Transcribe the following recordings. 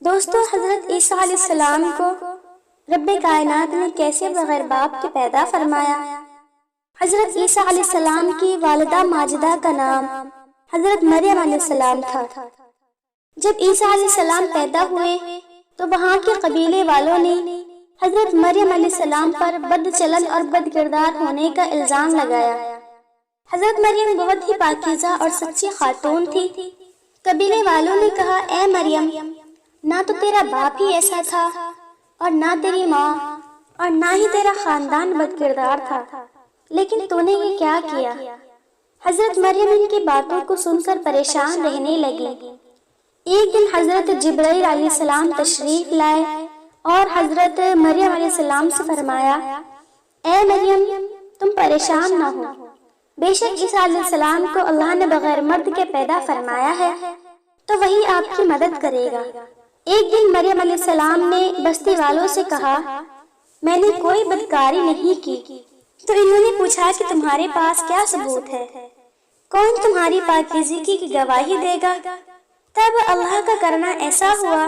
دوستو، حضرت عیسیٰ علیہ السلام کو رب کائنات نے کیسے بغیر باپ کے پیدا فرمایا؟ حضرت عیسیٰ علیہ السلام کی والدہ ماجدہ کا نام حضرت مریم علیہ السلام تھا۔ جب عیسیٰ علیہ السلام پیدا ہوئے تو وہاں کے قبیلے والوں نے حضرت مریم علیہ السلام پر بد چلن اور بد کردار ہونے کا الزام لگایا۔ حضرت مریم بہت ہی پاکیزہ اور سچی خاتون تھی۔ قبیلے والوں نے کہا، اے مریم، نہ تو تیرا باپ ہی ایسا تھا اور نہ تیری ماں اور نہ ہی تیرا خاندان بد کردار تھا، لیکن تو نے یہ کیا کیا؟ حضرت مریم ان کی باتوں کو سن کر پریشان رہنے لگی۔ ایک دن حضرت جبرائیل علیہ السلام تشریف لائے اور حضرت مریم علیہ السلام سے فرمایا، اے مریم، تم پریشان نہ ہو، بے شک عیسیٰ علیہ السلام کو اللہ نے بغیر مرد کے پیدا فرمایا ہے تو وہی آپ کی مدد کرے گا۔ ایک دن مریم علیہ السلام نے بستی والوں سے کہا، میں نے کوئی بدکاری نہیں کی۔ تو انہوں نے پوچھا کہ تمہارے پاس کیا ثبوت ہے؟ کون تمہاری پاکیزگی کی گواہی دے گا؟ تب اللہ کا کرنا ایسا ہوا،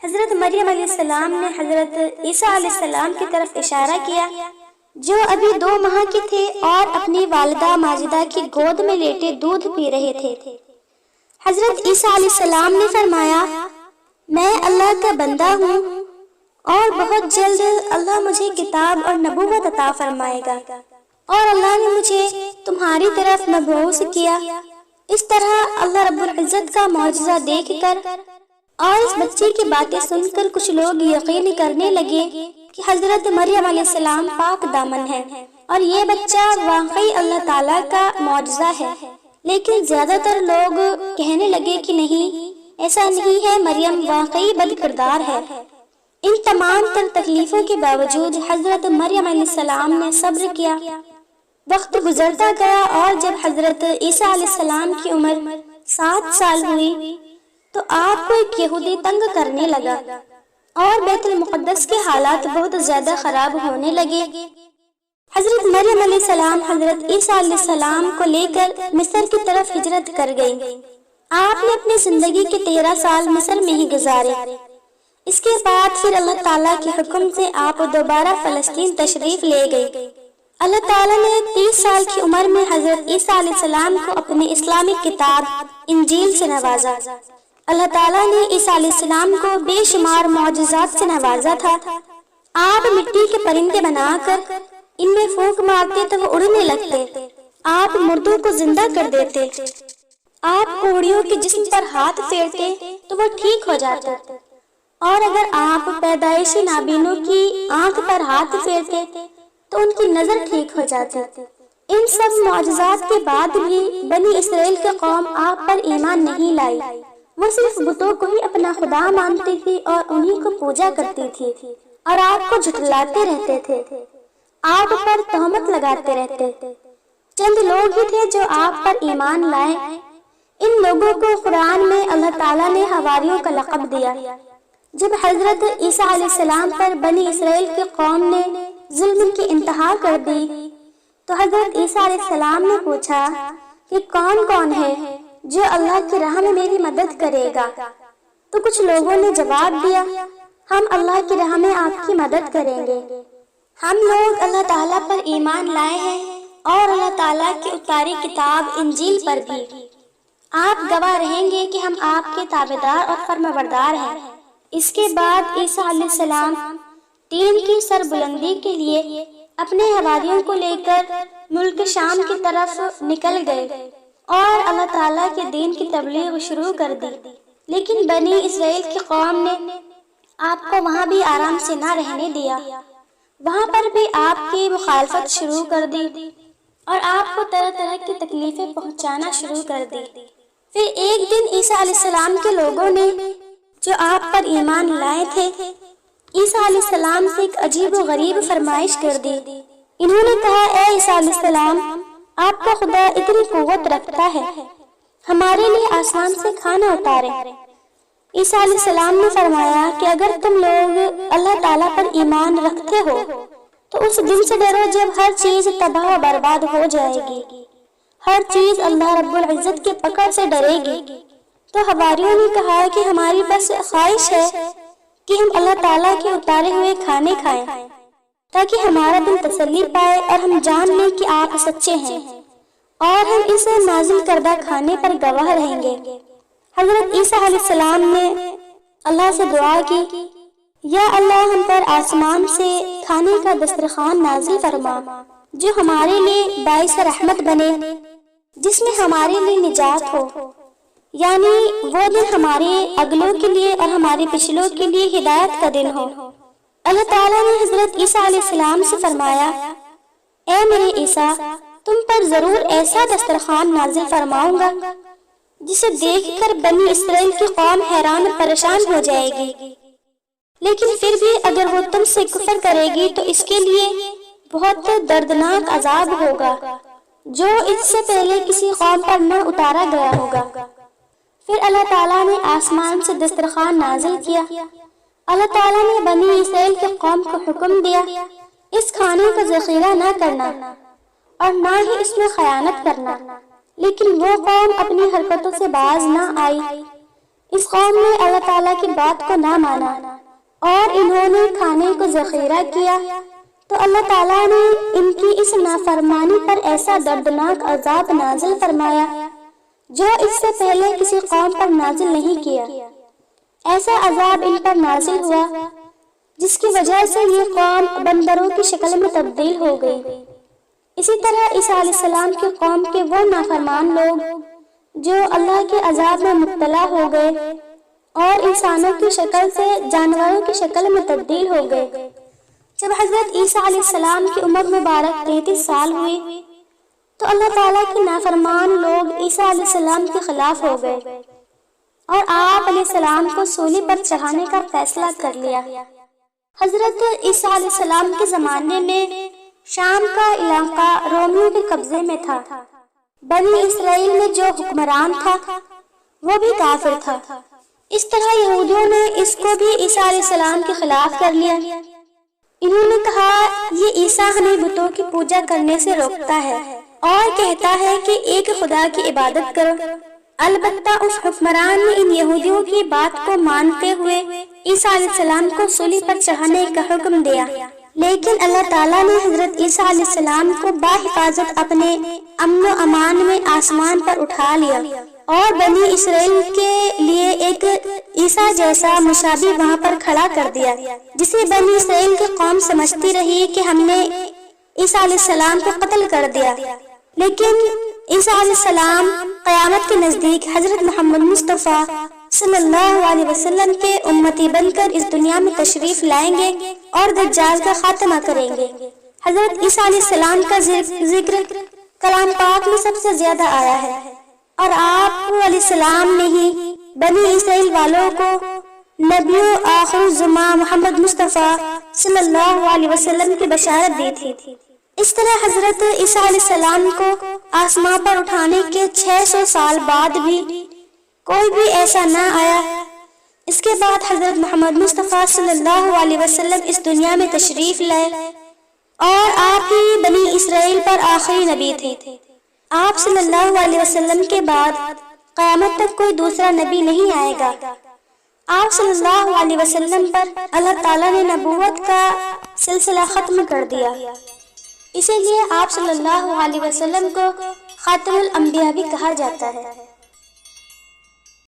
حضرت مریم علیہ السلام نے حضرت عیسیٰ علیہ السلام کی طرف اشارہ کیا جو ابھی 2 ماہ کے تھے اور اپنی والدہ ماجدہ کی گود میں لیٹے دودھ پی رہے تھے۔ حضرت عیسیٰ علیہ السلام نے فرمایا، میں اللہ کا بندہ ہوں اور بہت جلد اللہ مجھے کتاب اور نبوت عطا فرمائے گا، اور اللہ نے مجھے تمہاری طرف مبعوث کیا۔ اس طرح اللہ رب العزت کا معجزہ دیکھ کر اور اس بچے کی باتیں سن کر کچھ لوگ یقین کرنے لگے کہ حضرت مریم علیہ السلام پاک دامن ہے اور یہ بچہ واقعی اللہ تعالیٰ کا معجزہ ہے۔ لیکن زیادہ تر لوگ کہنے لگے کہ نہیں، ایسا نہیں ہے، مریم واقعی بد کردار ہے۔ ان تمام تر تکلیفوں کے باوجود حضرت مریم علیہ السلام نے صبر کیا۔ وقت گزرتا گیا اور جب حضرت عیسیٰ علیہ السلام کی عمر 7 سال ہوئی تو آپ کو ایک یہودی تنگ کرنے لگا اور بیت المقدس کے حالات بہت زیادہ خراب ہونے لگے۔ حضرت مریم علیہ السلام حضرت عیسیٰ علیہ السلام کو لے کر مصر کی طرف ہجرت کر گئی۔ آپ نے اپنی زندگی کے 13 سال مصر میں ہی گزارے۔ اس کے بعد پھر اللہ تعالیٰ کے حکم سے آپ دوبارہ فلسطین تشریف لے گئی۔ اللہ تعالیٰ نے 30 سال کی عمر میں حضرت عیسیٰ علیہ السلام کو اپنی اسلامی کتاب انجیل سے نوازا۔ اللہ تعالیٰ نے عیسیٰ علیہ السلام کو بے شمار معجزات سے نوازا تھا۔ آپ مٹی کے پرندے بنا کر ان میں پھونک مارتے تو وہ اڑنے لگتے، آپ مردوں کو زندہ کر دیتے، آپ کوڑیوں کے جسم پر ہاتھ پھیرتے تو وہ ٹھیک ہو جاتے، اور اگر آپ پیدائشی نابینوں کی آنکھ پر ہاتھ پھیرتے تو ان کی نظر ٹھیک ہو جاتی۔ ان سب معجزات کے بعد بھی بنی اسرائیل کی قوم آپ پر ایمان نہیں لائی۔ وہ صرف بتوں کو ہی اپنا خدا مانتی تھی اور انہی کو پوجا کرتی تھی اور آپ کو جھٹلاتے رہتے تھے، آپ پر تہمت لگاتے رہتے۔ چند لوگ ہی تھے جو آپ پر ایمان لائے۔ ان لوگوں کو قرآن میں اللہ تعالیٰ نے حواریوں کا لقب دیا۔ جب حضرت عیسیٰ علیہ السلام پر بنی اسرائیل کی قوم نے ظلم کی انتہا کر دی تو حضرت عیسیٰ علیہ السلام نے پوچھا کہ کون کون ہے جو اللہ کی راہ میں میری مدد کرے گا؟ تو کچھ لوگوں نے جواب دیا، ہم اللہ کی راہ میں آپ کی مدد کریں گے۔ ہم لوگ اللہ تعالیٰ پر ایمان لائے ہیں اور اللہ تعالیٰ کی اتاری کتاب انجیل پر بھی۔ آپ گواہ رہیں گے کہ ہم آپ کے تابعدار اور فرمانبردار ہیں۔ اس کے بعد عیسیٰ علیہ السلام دین کی سربلندی کے لیے اپنے حواریوں کو لے کر ملک شام کی طرف نکل گئے اور اللہ تعالیٰ کے دین کی تبلیغ شروع کر دی۔ لیکن بنی اسرائیل کی قوم نے آپ کو وہاں بھی آرام سے نہ رہنے دیا، وہاں پر بھی آپ کی مخالفت شروع کر دی اور آپ کو طرح طرح کی تکلیفیں پہنچانا شروع کر دی۔ پھر ایک دن عیسیٰ علیہ السلام کے لوگوں نے جو آپ پر ایمان لائے تھے عیسیٰ علیہ السلام سے ایک عجیب و غریب فرمائش کر دی۔ انہوں نے کہا، اے عیسیٰ علیہ السلام، آپ کا خدا اتنی قوت رکھتا ہے، ہمارے لیے آسمان سے کھانا اتارے۔ عیسیٰ علیہ السلام نے فرمایا کہ اگر تم لوگ اللہ تعالیٰ پر ایمان رکھتے ہو تو اس دن سے ڈرو جب ہر چیز تباہ و برباد ہو جائے گی، ہر چیز اللہ رب العزت کے پکڑ سے ڈرے گی۔ تو حواریوں نے کہا کہ ہماری بس خواہش ہے کہ ہم اللہ تعالیٰ کے اتارے ہوئے کھانے کھائیں تاکہ ہمارا دل تسلی پائے اور ہم جان لیں کہ آپ سچے ہیں اور ہم اس نازل کردہ کھانے پر گواہ رہیں گے۔ حضرت عیسیٰ علیہ السلام نے اللہ سے دعا کی، یا اللہ ہم پر آسمان سے کھانے کا دسترخوان نازل فرما جو ہمارے لیے باعث رحمت بنے، جس میں ہمارے لیے نجات ہو، یعنی وہ دن ہمارے اگلوں کے لیے اور ہمارے پچھلوں کے لیے ہدایت کا دن ہو۔ اللہ تعالیٰ نے حضرت عیسیٰ علیہ السلام سے فرمایا، اے میرے عیسیٰ، تم پر ضرور ایسا دسترخوان نازل فرماؤں گا جسے دیکھ کر بنی اسرائیل کی قوم حیران اور پریشان ہو جائے گی، لیکن پھر بھی اگر وہ تم سے کفر کرے گی تو اس کے لیے بہت دردناک عذاب ہوگا جو اس سے پہلے کسی قوم پر نہ اتارا گیا ہوگا۔ پھر اللہ تعالیٰ نے آسمان سے دسترخوان نازل کیا۔ اللہ تعالیٰ نے بنی اسرائیل کی قوم کو حکم دیا اس کھانے کا ذخیرہ نہ کرنا اور نہ ہی اس میں خیانت کرنا، لیکن وہ قوم اپنی حرکتوں سے باز نہ آئی۔ اس قوم نے اللہ تعالیٰ کی بات کو نہ مانا اور انہوں نے کھانے کو ذخیرہ کیا، تو اللہ تعالیٰ نے ان کی اس نافرمانی پر ایسا دردناک عذاب نازل فرمایا جو اس سے پہلے کسی قوم پر نازل نہیں کیا۔ ایسا عذاب ان پر نازل ہوا جس کی وجہ سے یہ قوم بندروں کی شکل میں تبدیل ہو گئی۔ اسی طرح عیسیٰ علیہ السلام کی قوم کے وہ نافرمان لوگ جو اللہ کے عذاب میں مبتلا ہو گئے اور انسانوں کی شکل سے جانوروں کی شکل میں تبدیل ہو گئے۔ جب حضرت عیسیٰ علیہ السلام کی عمر مبارک 33 سال ہوئی تو اللہ تعالیٰ کے نافرمان لوگ عیسیٰ علیہ السلام کے خلاف ہو گئے اور آپ علیہ السلام کو سولی پر چڑھانے کا فیصلہ کر لیا۔ حضرت عیسیٰ علیہ السلام کے زمانے میں شام کا علاقہ رومیوں کے قبضے میں تھا۔ بنی اسرائیل میں جو حکمران تھا وہ بھی کافر تھا۔ اس طرح یہودیوں نے اس کو بھی عیسیٰ علیہ السلام کے خلاف کر لیا۔ انہوں نے کہا، یہ عیسیٰ ہمیں بتوں کی پوجا کرنے سے روکتا ہے اور کہتا ہے کہ ایک خدا کی عبادت کرو۔ البتہ اس حکمران نے ان یہودیوں کی بات کو مانتے ہوئے عیسیٰ علیہ السلام کو سولی پر چڑھانے کا حکم دیا، لیکن اللہ تعالیٰ نے حضرت عیسیٰ علیہ السلام کو باحفاظت اپنے امن و امان میں آسمان پر اٹھا لیا اور بنی اسرائیل کے لیے ایک عیسیٰ جیسا مشابہ وہاں پر کھڑا کر دیا، جسے بنی اسرائیل کی قوم سمجھتی رہی کہ ہم نے عیسیٰ علیہ السلام کو قتل کر دیا، لیکن عیسیٰ علیہ السلام قیامت کے نزدیک حضرت محمد مصطفیٰ صلی اللہ علیہ وسلم کے امتی بن کر اس دنیا میں تشریف لائیں گے اور دجال کا خاتمہ کریں گے۔ حضرت عیسیٰ علیہ السلام کا ذکر کلام پاک میں سب سے زیادہ آیا ہے اور آپ علیہ السلام نے ہی بنی اسرائیل والوں کو نبی و آخر الزمان محمد مصطفیٰ صلی اللہ علیہ وسلم کی بشارت دی تھی۔ اس طرح حضرت عیسیٰ علیہ السلام کو آسمان پر اٹھانے کے 600 سال بعد بھی کوئی بھی ایسا نہ آیا۔ اس کے بعد حضرت محمد مصطفیٰ صلی اللہ علیہ وسلم اس دنیا میں تشریف لائے اور آپ ہی بنی اسرائیل پر آخری نبی تھے۔ آپ صلی اللہ علیہ وسلم کے بعد قیامت تک کوئی دوسرا نبی نہیں آئے گا۔ آپ صلی اللہ علیہ وسلم پر اللہ تعالیٰ نے نبوت کا سلسلہ ختم کر دیا، اسی لیے آپ صلی اللہ علیہ وسلم کو خاتم الانبیاء بھی کہا جاتا ہے۔